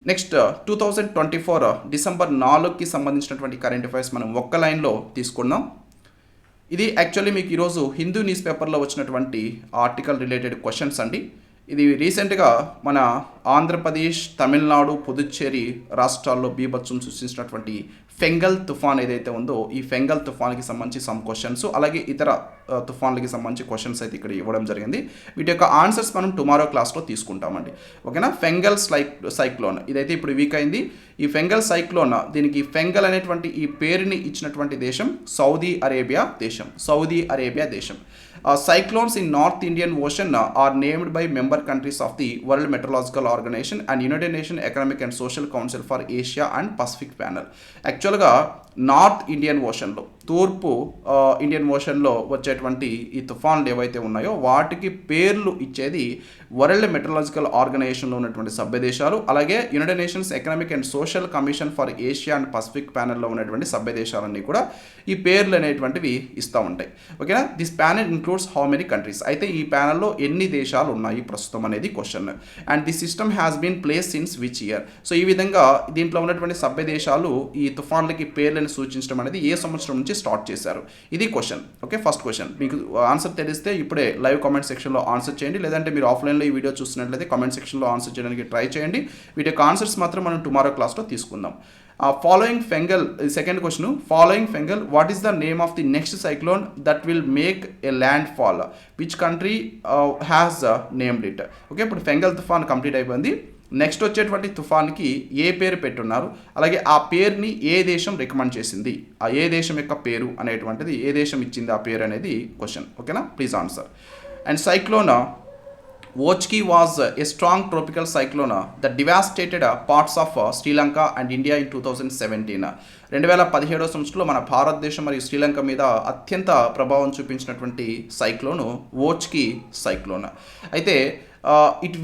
Next 2024 December 4కి సంబంధించినటువంటి current affairs మనం ఒక్క లైన్లో తీసుకుందాం. ఇది యాక్చువల్లీ మీకు ఈరోజు హిందూ న్యూస్ పేపర్లో వచ్చినటువంటి ఆర్టికల్ రిలేటెడ్ క్వశ్చన్స్ అండి. ఇది రీసెంట్గా మన ఆంధ్రప్రదేశ్, తమిళనాడు, పుదుచ్చేరి రాష్ట్రాల్లో బీభత్సం సృష్టించినటువంటి ఫెంగల్ తుఫాన్ ఏదైతే ఉందో ఈ ఫెంగల్ తుఫాన్కి సంబంధించి సమ్ క్వశ్చన్స్, అలాగే ఇతర తుఫాన్లకి సంబంధించి క్వశ్చన్స్ అయితే ఇక్కడ ఇవ్వడం జరిగింది. వీటి యొక్క ఆన్సర్స్ మనం టుమారో క్లాస్లో తీసుకుంటామండి. ఓకేనా. ఫెంగల్ సైక్లోన్ ఇదైతే ఇప్పుడు వీక్ అయింది. ఈ ఫెంగల్ సైక్లోన్, దీనికి ఫెంగల్ అనేటువంటి ఈ పేరుని ఇచ్చినటువంటి దేశం సౌదీ అరేబియా దేశం. Cyclones in North Indian Ocean are named by member countries of the World Meteorological Organization and United Nations Economic and Social Council for Asia and Pacific Panel. యాక్చువల్గా north Indian ఓషన్లో, తూర్పు Indian ఓషన్లో వచ్చేటువంటి ఈ తుఫాన్లు ఏవైతే ఉన్నాయో వాటికి పేర్లు ఇచ్చేది వరల్డ్ మెట్రలాజికల్ ఆర్గనైజేషన్లో ఉన్నటువంటి సభ్య దేశాలు, అలాగే United Nations Economic and Social Commission for Asia and Pacific ప్యానెల్లో ఉన్నటువంటి సభ్య దేశాలన్నీ కూడా ఈ పేర్లు అనేటువంటివి ఇస్తూ ఉంటాయి. ఓకేనా. This panel includes how many countries, అయితే ఈ ప్యానెల్లో ఎన్ని దేశాలు ఉన్నాయి ప్రస్తుతం అనేది question. And the system has been place since which year. So ఈ విధంగా దీంట్లో ఉన్నటువంటి సభ్య దేశాలు ఈ తుఫాన్లకి పేర్లను సూచించడం అనేది ఏ సంవత్సరం నుంచి స్టార్ట్ చేశారు, ఇది క్వశ్చన్. Okay, first question. మీకు ఆన్సర్ తెలిస్తే ఇప్పుడే లైవ్ కామెంట్ సెక్షన్లో ఆన్సర్ చేయండి, లేదంటే మీరు ఆఫ్లైన్లో ఈ వీడియో చూస్తున్నట్లయితే కామెంట్ సెక్షన్లో ఆన్సర్ చేయడానికి ట్రై చేయండి. వీటి యొక్క ఆన్సర్స్ మాత్రం మనం టుమారో క్లాస్లో తీసుకుందాం. Following Fengal, second question, following Fengal what is the name of the next cyclone that will make a land fall, which country has named it. Okay, ఇప్పుడు ఫెంగల్ తుఫాన్ కంప్లీట్ అయిపోయింది. నెక్స్ట్ వచ్చేటువంటి తుఫాన్కి ఏ పేరు పెట్టున్నారు, అలాగే ఆ పేరుని ఏ దేశం రికమెండ్ చేసింది, ఆ ఏ దేశం యొక్క పేరు అనేటువంటిది, ఏ దేశం ఇచ్చింది ఆ పేరు అనేది క్వశ్చన్. ఓకేనా, please answer. And cyclone Ochki was a strong tropical cyclone that devastated parts of Sri Lanka and India in 2017. 2017 సంవత్సరంలో మన భారతదేశం మరియు శ్రీలంక మీద అత్యంత ప్రభావం చూపించినటువంటి సైక్లోను ఓచ్కి సైక్లోన్. అయితే it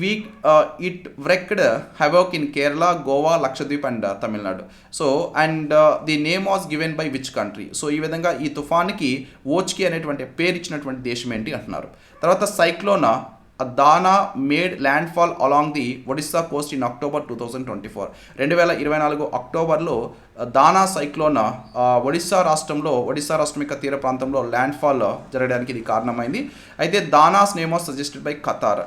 wreaked havoc in Kerala, Goa, Lakshadweep and Tamil Nadu. So and the name was given by which country? So ఈ విధంగా ఈ తుఫాన్కి ఓచ్కి అనేటువంటి పేరు ఇచ్చినటువంటి దేశం ఏంటి అంటున్నారు. తర్వాత సైక్లోన్ దానా made land fall along the Odisha Coast in October 2024. 2024 అక్టోబర్లో దానా సైక్లోన్ ఒడిస్సా రాష్ట్రం యొక్క తీర ప్రాంతంలో ల్యాండ్ ఫాల్ జరగడానికి ఇది కారణమైంది. అయితే Dana's name was suggested by Qatar.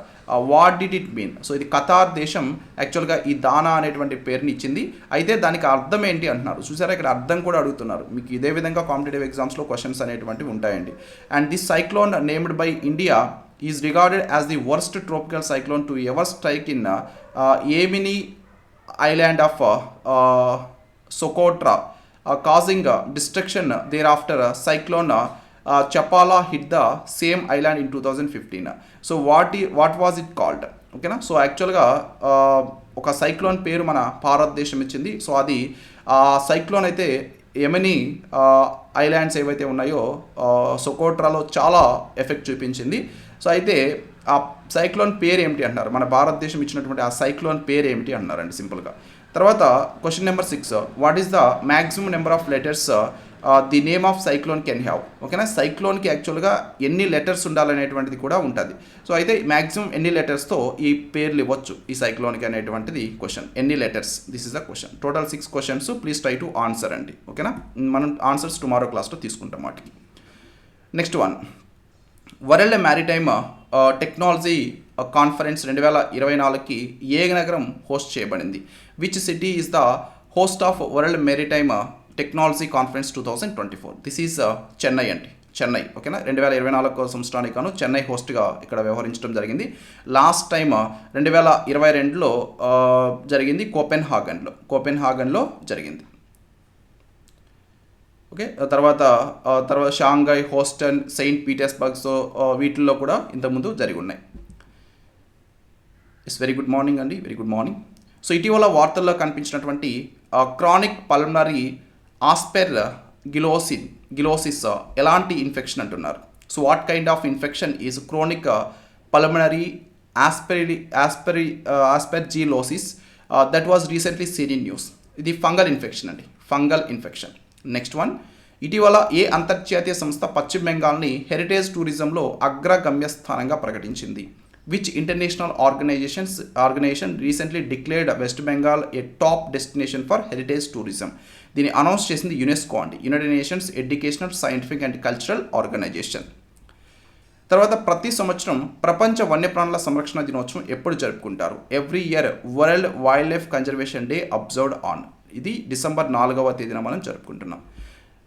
What did it mean? So ఇది ఖతార్ దేశం యాక్చువల్గా ఈ దానా అనేటువంటి పేరుని ఇచ్చింది. అయితే దానికి అర్థం ఏంటి అంటున్నారు. చూసారా, ఇక్కడ అర్థం కూడా అడుగుతున్నారు. మీకు ఇదే విధంగా కాంపిటేటివ్ ఎగ్జామ్స్లో క్వశ్చన్స్ అనేటువంటివి ఉంటాయండి. And this cyclone named by India is regarded as the worst tropical cyclone to ever strike in Yemeni island of Socotra, causing destruction. Thereafter, cyclone Chapala hit the same island in 2015. So what was it called? ఓకేనా. So యాక్చువల్గా ఒక cyclone పేరు మన భారతదేశం ఇచ్చింది. So అది cyclone అయితే Yemeni islands ఏవైతే ఉన్నాయో సొకోట్రాలో చాలా ఎఫెక్ట్ చూపించింది. సో అయితే ఆ సైక్లోన్ పేరు ఏమిటి అంటున్నారు, మన భారతదేశం ఇచ్చినటువంటి ఆ సైక్లోన్ పేరు ఏమిటి అంటున్నారండి సింపుల్గా. తర్వాత question number 6, what is the maximum number of letters the name of cyclone can have. ఓకేనా, సైక్లోన్కి యాక్చువల్గా ఎన్ని లెటర్స్ ఉండాలనేటువంటిది కూడా ఉంటుంది. సో అయితే మ్యాక్సిమం ఎన్ని లెటర్స్తో ఈ పేర్లు ఇవ్వచ్చు ఈ సైక్లోన్కి అనేటువంటిది క్వశ్చన్. ఎన్ని letters, this is the question. Total 6 questions, please try to answer అండి. ఓకేనా, మనం ఆన్సర్స్ టుమారో క్లాస్లో తీసుకుంటాం వాటికి. Next one, world maritime technology conference 2024కి ఏ నగరం హోస్ట్ చేయబడింది? Which city is the host of world maritime technology conference 2024? This is Chennai అండి, చెన్నై. ఓకేనా, 2024 సంవత్సరానికి గాను చెన్నై హోస్ట్గా ఇక్కడ వ్యవహరించడం జరిగింది. లాస్ట్ టైం 2022లో జరిగింది కోపెన్హాగన్లో జరిగింది. ఓకే, తర్వాత షాంఘై, హోస్టన్, సెయింట్ పీటర్స్బర్గ్స్ వీటిల్లో కూడా ఇంతకుముందు జరిగి ఉన్నాయి. ఇట్స్ వెరీ గుడ్ మార్నింగ్ అండి, వెరీ గుడ్ మార్నింగ్. సో ఇటీవల వార్తల్లో కనిపించినటువంటి క్రానిక్ పల్మనరీ ఆస్పెర్గిలోసిస్ ఎలాంటి ఇన్ఫెక్షన్ అంటున్నారు. So what kind of infection is chronic pulmonary aspergillosis that was recently seen in news. ఇది ఫంగల్ ఇన్ఫెక్షన్ అండి, ఫంగల్ ఇన్ఫెక్షన్. నెక్స్ట్ వన్, ఇటీవల ఏ అంతర్జాతీయ సంస్థ పశ్చిమ బెంగాల్ని హెరిటేజ్ టూరిజంలో అగ్రగమ్య స్థానంగా ప్రకటించింది? Which international organisation recently declared West Bengal a top destination for heritage tourism. దీన్ని అనౌన్స్ చేసింది యునెస్కో అండి, United Nations educational, scientific and cultural organisation. తర్వాత ప్రతి సంవత్సరం ప్రపంచ వన్యప్రాణుల సంరక్షణ దినోత్సవం ఎప్పుడు జరుపుకుంటారు? Every year world wildlife conservation day observed on. ఇది డిసెంబర్ 4వ తేదీన మనం జరుపుకుంటున్నాం.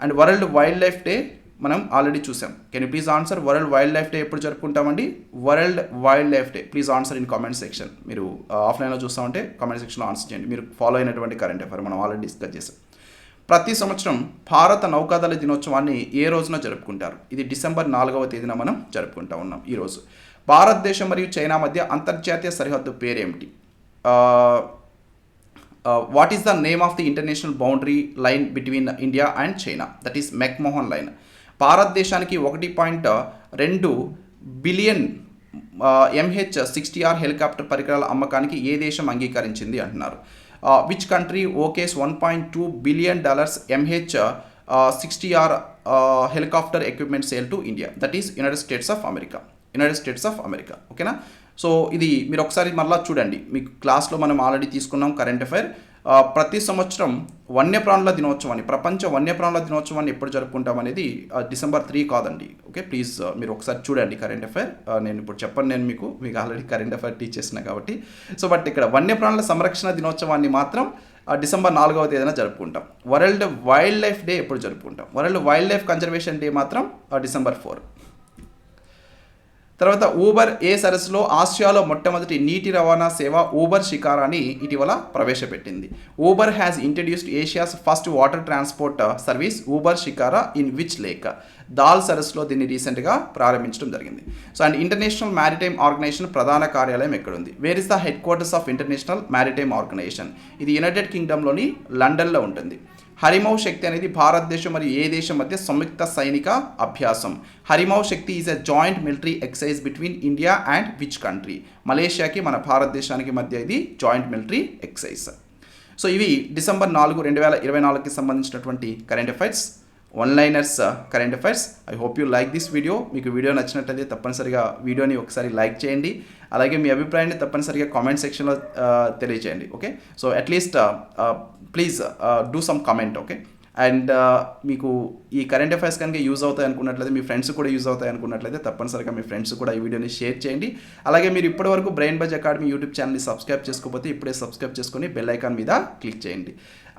And world wildlife day మనం ఆల్రెడీ చూసాం. Can you please answer world wildlife day ఎప్పుడు జరుపుకుంటామండి? World wildlife day please answer in comment section. మీరు ఆఫ్లైన్లో చూస్తామంటే కామెంట్ సెక్షన్లో ఆన్సర్ చేయండి. మీరు ఫాలో అయినటువంటి కరెంట్ అఫైర్ మనం ఆల్రెడీ డిస్కస్ చేసాం. ప్రతి సంవత్సరం భారత నౌకాదళ దినోత్సవాన్ని ఏ రోజున జరుపుకుంటారు? ఇది డిసెంబర్ 4వ తేదీన మనం జరుపుకుంటా ఉన్నాం ఈరోజు. భారతదేశం మరియు చైనా మధ్య అంతర్జాతీయ సరిహద్దు పేరేమిటి? What is the name of the international boundary line between India and China? That is McMahon line. భారతదేశానికి 1.2 బిలియన్ MH-60R హెలికాప్టర్ పరికరాల అమ్మకానికి ఏ దేశం అంగీకరించింది అంటున్నారు. Which country okays $1.2 billion MH-60R helicopter equipment sale to India? That is United States of America. ఓకేనా? So ఇది మీరు ఒకసారి మరలా చూడండి. మీకు క్లాస్లో మనం ఆల్రెడీ తీసుకున్నాం కరెంట్ అఫైర్. ప్రతి సంవత్సరం వన్యప్రాణుల దినోత్సవాన్ని, ప్రపంచ వన్యప్రాణుల దినోత్సవాన్ని ఎప్పుడు జరుపుకుంటాం అనేది డిసెంబర్ 3 కాదండి. ఓకే, ప్లీజ్ మీరు ఒకసారి చూడండి కరెంట్ అఫైర్. నేను ఇప్పుడు చెప్పను, నేను మీకు ఆల్రెడీ కరెంట్ అఫైర్ టీచ్ చేసిన కాబట్టి. సో బట్ ఇక్కడ వన్యప్రాణుల సంరక్షణ దినోత్సవాన్ని మాత్రం డిసెంబర్ 4వ తేదీన జరుపుకుంటాం. వరల్డ్ వైల్డ్ లైఫ్ డే ఎప్పుడు జరుపుకుంటాం? World wildlife conservation day మాత్రం డిసెంబర్ 4. తర్వాత ఊబర్ ఏ సరస్సులో ఆసియాలో మొట్టమొదటి నీటి రవాణా సేవ ఊబర్ షికారాని ఇటీవల ప్రవేశపెట్టింది. Uber has introduced Asia's first water transport service Uber shikara in which lake? Dal సరస్సులో దీన్ని రీసెంట్గా ప్రారంభించడం జరిగింది. So and international maritime organisation ప్రధాన కార్యాలయం ఎక్కడుంది? Where is the headquarters of international maritime organisation? ఇది యునైటెడ్ కింగ్డమ్లోని లండన్లో ఉంటుంది. హరిమౌ శక్తి అనేది భారతదేశం మరియు ఏ దేశం మధ్య సంయుక్త సైనిక అభ్యాసం? Harimau Shakti is a joint military exercise between India and which country? మలేషియాకి మన భారతదేశానికి మధ్య ఇది జాయింట్ మిలిటరీ ఎక్సైజ్. సో ఇవి డిసెంబర్ 4, 2024కి సంబంధించినటువంటి current affairs, one liners current affairs. I hope you like this video. మీకు వీడియో నచ్చినట్లయితే తప్పనిసరిగా వీడియోని ఒకసారి లైక్ చేయండి. అలాగే మీ అభిప్రాయాన్ని తప్పనిసరిగా కామెంట్ సెక్షన్లో తెలియజేయండి. Okay, so at least please do some comment. Okay, and మీకు ఈ కరెంట్ అఫైర్స్ కనుక యూజ్ అవుతాయి అనుకున్నట్లయితే, మీ ఫ్రెండ్స్ కూడా యూజ్ అవుతాయి అనుకున్నట్లయితే తప్పనిసరిగా మీ ఫ్రెండ్స్ కూడా ఈ వీడియోని షేర్ చేయండి. అలాగే మీరు ఇప్పటివరకు బ్రెయిన్ బజ్ అకాడమీ యూట్యూబ్ ఛానల్ని సబ్స్క్రైబ్ చేసుకోకపోతే ఇప్పుడే సబ్స్క్రైబ్ చేసుకొని బెల్ ఐకాన్ మీద క్లిక్ చేయండి.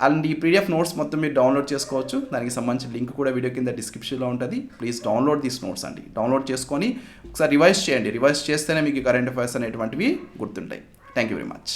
అండ్ ఈ PDF నోట్స్ మొత్తం మీరు డౌన్లోడ్ చేసుకోవచ్చు. దానికి సంబంధించిన లింక్ కూడా వీడియో కింద డిస్క్రిప్షన్లో ఉంటుంది. ప్లీజ్ డౌన్లోడ్ దీస్ నోట్స్ అండి. డౌన్లోడ్ చేసుకొని ఒకసారి రివైజ్ చేయండి. రివైజ్ చేస్తేనే మీకు కరెంట్ అఫైర్స్ అనేటువంటివి గుర్తుంటాయి. Thank you very much.